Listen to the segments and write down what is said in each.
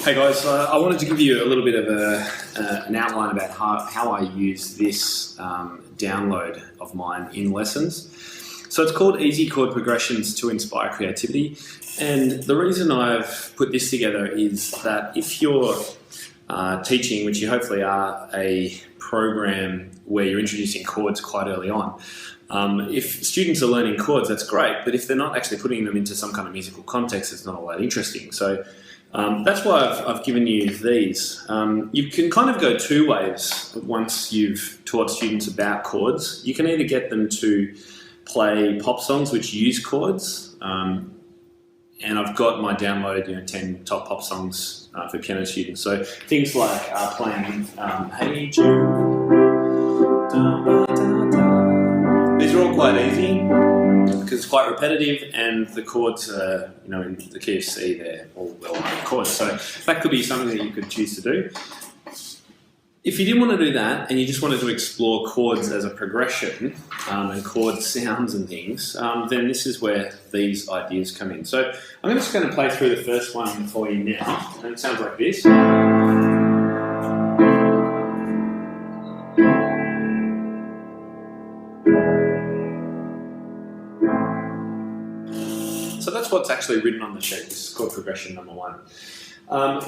Hey guys, I wanted to give you a little bit of an outline about how I use this download of mine in lessons. So it's called Easy Chord Progressions to Inspire Creativity, and the reason I've put this together is that if you're teaching, which you hopefully are, a program where you're introducing chords quite early on, if students are learning chords, that's great, but if they're not actually putting them into some kind of musical context, it's not all that interesting. So that's why I've given you these. You can kind of go two ways once you've taught students about chords. You can either get them to play pop songs which use chords, and I've got my download, 10 top pop songs for piano students. So things like playing Hey Jude. These are all quite easy because it's quite repetitive, and the chords are, in the key of C, they're all well-known chords. So that could be something that you could choose to do. If you didn't want to do that and you just wanted to explore chords as a progression and chord sounds and things, then this is where these ideas come in. So I'm just going to play through the first one for you now, and it sounds like this. So that's what's actually written on the sheet. This is chord progression number 1.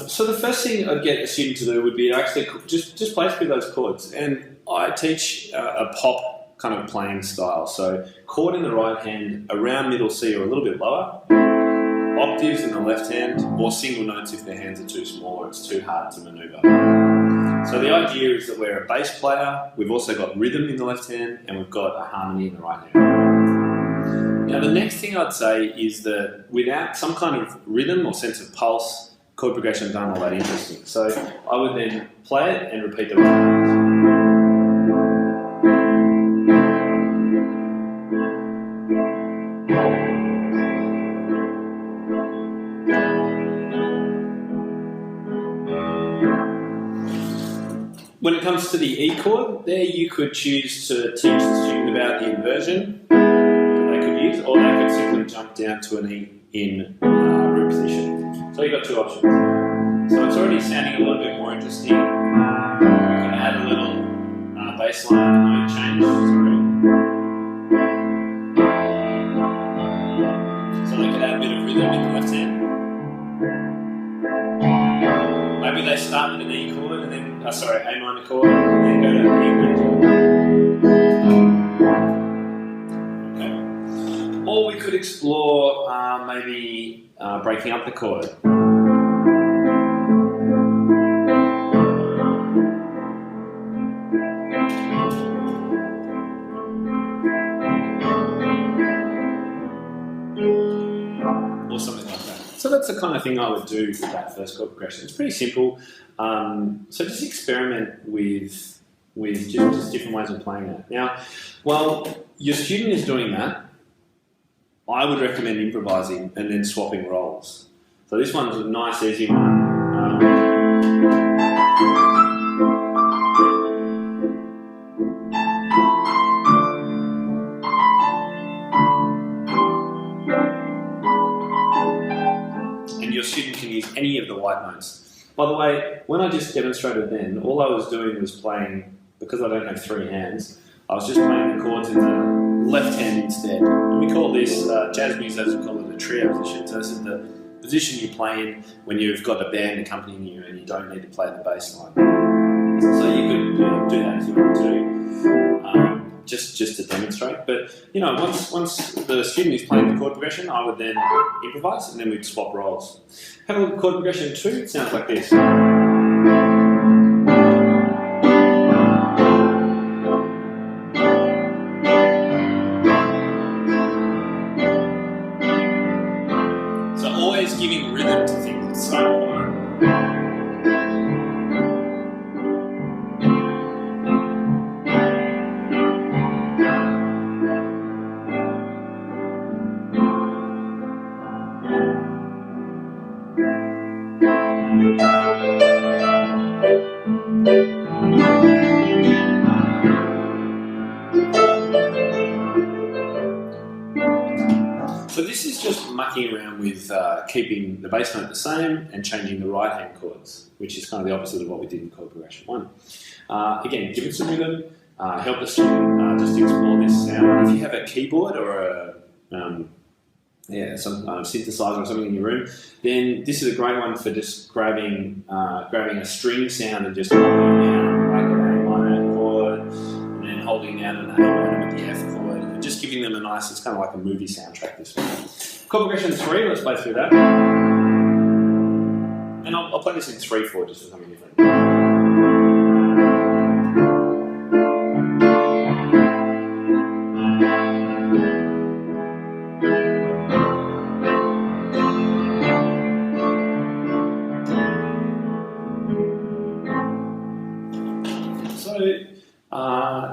So the first thing I'd get a student to do would be actually just play through those chords. And I teach a pop kind of playing style. So chord in the right hand, around middle C or a little bit lower, octaves in the left hand, or single notes if their hands are too small or it's too hard to maneuver. So the idea is that we're a bass player, we've also got rhythm in the left hand, and we've got a harmony in the right hand. Now the next thing I'd say is that without some kind of rhythm or sense of pulse, chord progressions aren't all that interesting. So I would then play it and repeat the right. When it comes to the E chord, there you could choose to teach the student about the inversion that they could use, or they could simply jump down to an E in root position. So you've got two options. So it's already sounding a little bit more interesting. You can add a little bass line note change. So they could add a bit of rhythm in the left hand. Maybe they start with an E chord and then, A minor chord, and then go to E major. Okay. Or we could explore maybe breaking up the chord. Or something like that. So that's the kind of thing I would do with that first chord progression. It's pretty simple. So just experiment with just different ways of playing it. Now, while your student is doing that, I would recommend improvising and then swapping roles. So this one's a nice, easy one. And your student can use any of the white notes. By the way, when I just demonstrated then, all I was doing was playing, because I don't have 3 hands, I was just playing the chords in the left hand instead. And we call this, jazz musicians call it a trio position. So this is the position you play in when you've got a band accompanying you and you don't need to play the bass line. So you could do that if you want to, just to demonstrate. But once the student is playing the chord progression, I would then improvise and then we'd swap roles. Have a look at chord progression 2. It sounds like this. So always giving rhythm to things. It's so important. So this is just mucking around with keeping the bass note the same and changing the right hand chords, which is kind of the opposite of what we did in chord progression 1. Again, give it some rhythm, help the student just explore this sound. If you have a keyboard or some synthesizer or something in your room, then this is a great one for just grabbing a string sound and just holding down like an A minor chord, and then holding down an A minor with the F chord, and just giving them a nice, it's kind of like a movie soundtrack this one. Chord progression 3, let's play through that. And I'll play this in 3/4 just for something different.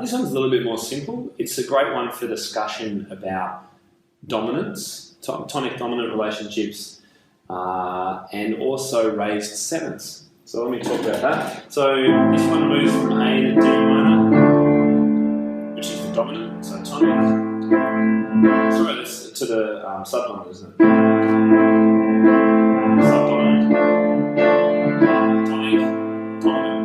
This one's a little bit more simple. It's a great one for discussion about dominance, tonic dominant relationships, and also raised sevenths. So let me talk about that. So this one moves from A to D minor, which is the dominant, so tonic. Sorry, that's to the subdominant, isn't it? Subdominant, tonic, dominant.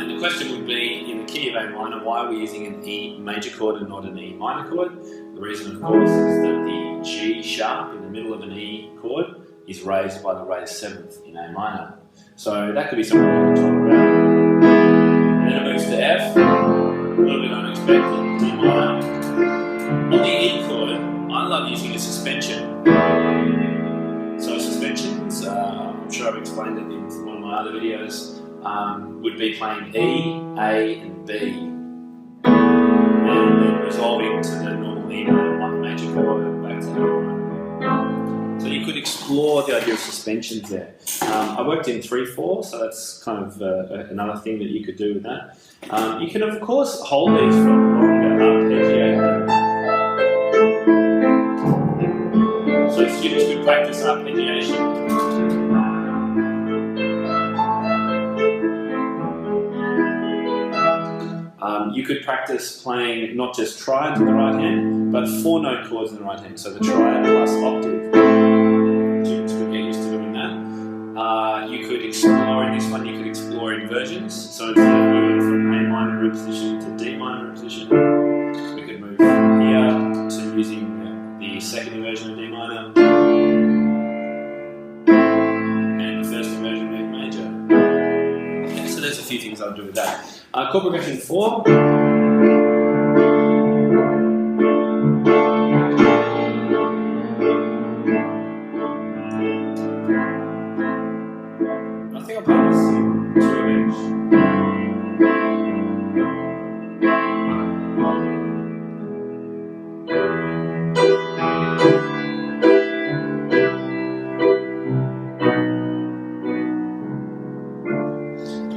And the question would be, in the key of A minor, why are we using an E major chord and not an E minor chord? The reason, of course, is that the G sharp in the middle of an E chord is raised by the raised seventh in A minor. So that could be something we can talk about. And then it moves to F, a little bit unexpected, D minor. On the E chord, I love using a suspension. So suspensions, I'm sure I've explained it in one of my other videos, would be playing E, A, and B, and then resolving to the normal E minor, one major chord, back to A minor. So you could explore the idea of suspensions there. I worked in 3/4, so that's kind of another thing that you could do with that. You can, of course, hold these for longer, arpeggiate them. So students could practice arpeggiation. You could practice playing not just triads in the right hand, but 4-note chords in the right hand. So the triad plus octave. Students could get used to doing that. You could explore in this one, you could explore inversions. So instead of moving from A minor root position to D minor root position, we could move from here to using the second inversion of D minor and the first inversion of E major. So there's a few things I'll do with that. Chord progression 4. I think I'll play this in 2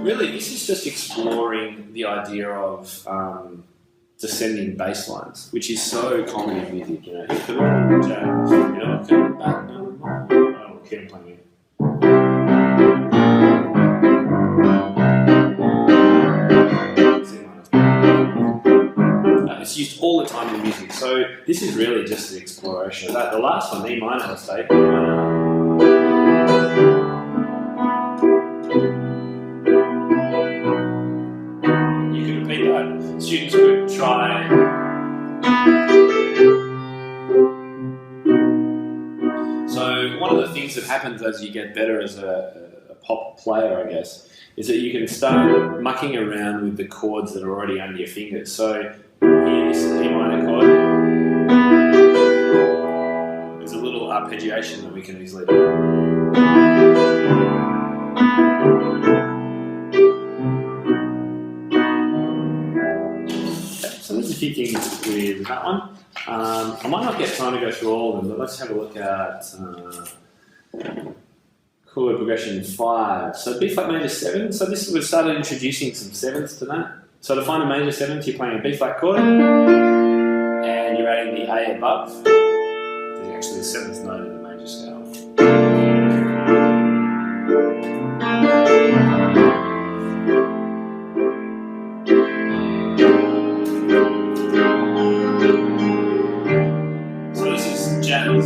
Really, this is just exploring the idea of descending bass lines, which is so common in music. You know, hit the roll, jazz, you know, come back, no more. Oh, okay, I'm playing it. It's used all the time in music, so this is really just the exploration of that. The last one, E minor, let's take. Students could try. So one of the things that happens as you get better as a pop player, I guess, is that you can start mucking around with the chords that are already under your fingers. So here, this is E minor chord. There's a little arpeggiation that we can easily do. So there's a few things with that one. I might not get time to go through all of them, but let's have a look at chord progression 5. So B flat major 7. So this we've started introducing some sevenths to that. So to find a major seventh, you're playing a B flat chord, and you're adding the A above. There's actually the seventh note of the major scale. So this is jazz.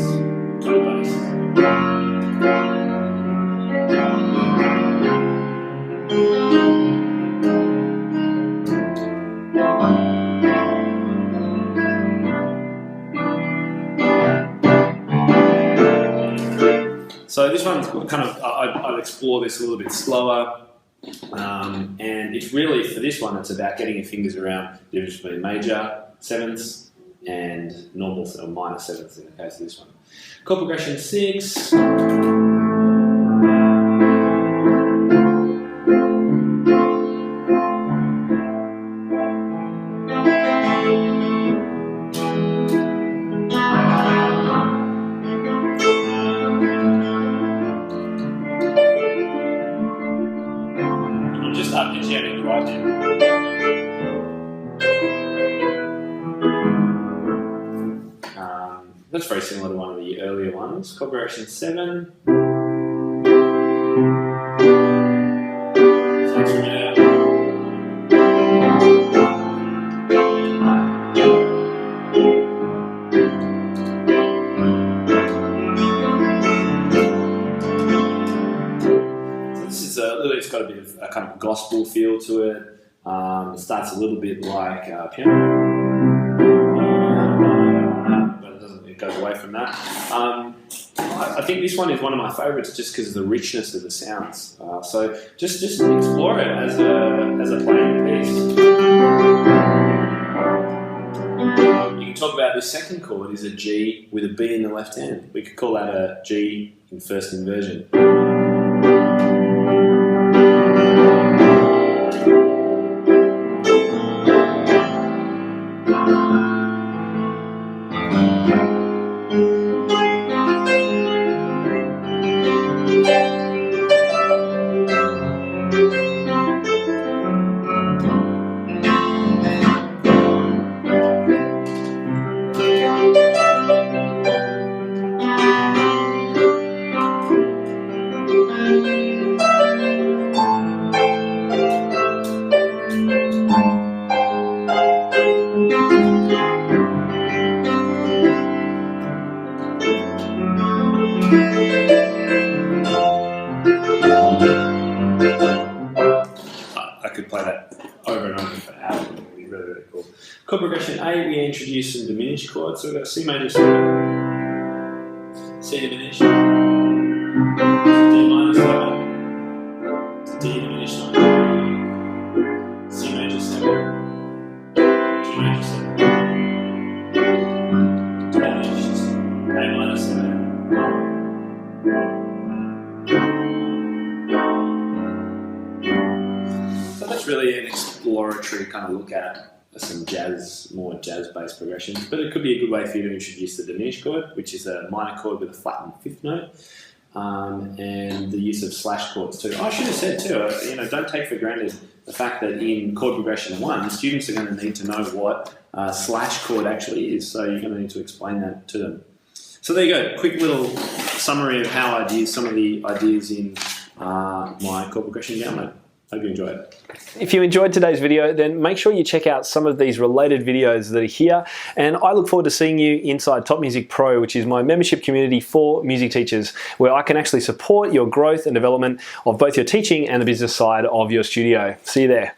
So this one's kind of, I'd explore this a little bit slower. And it's really, for this one, it's about getting your fingers around the difference between major sevenths and normal or minor sevenths in the case of this one. Chord progression 6. I'm just up and jamming the right hand. That's very similar to one of the earlier ones. Chord progression 7. It's got a bit of a kind of gospel feel to it. It starts a little bit like piano, but it goes away from that. I think this one is one of my favourites just because of the richness of the sounds. So just explore it as a playing piece. You can talk about this second chord is a G with a B in the left hand. We could call that a G in first inversion. I could play that over and over for hours. It would be really, really cool. Chord progression 8, we introduce some diminished chords. So we've got C major 7, C diminished, D minor 7, D diminished 9, C major 7, G major 7, diminished, A minor 7. So that's really an exploratory kind of look at some more jazz-based progressions, but it could be a good way for you to introduce the diminished chord, which is a minor chord with a flattened fifth note, and the use of slash chords too. I should have said too, don't take for granted the fact that in chord progression 1, students are going to need to know what slash chord actually is, so you're going to need to explain that to them. So there you go, quick little summary of how I use some of the ideas in my chord progression download. Hope you enjoyed it. If you enjoyed today's video, then make sure you check out some of these related videos that are here. And I look forward to seeing you inside Top Music Pro, which is my membership community for music teachers, where I can actually support your growth and development of both your teaching and the business side of your studio. See you there.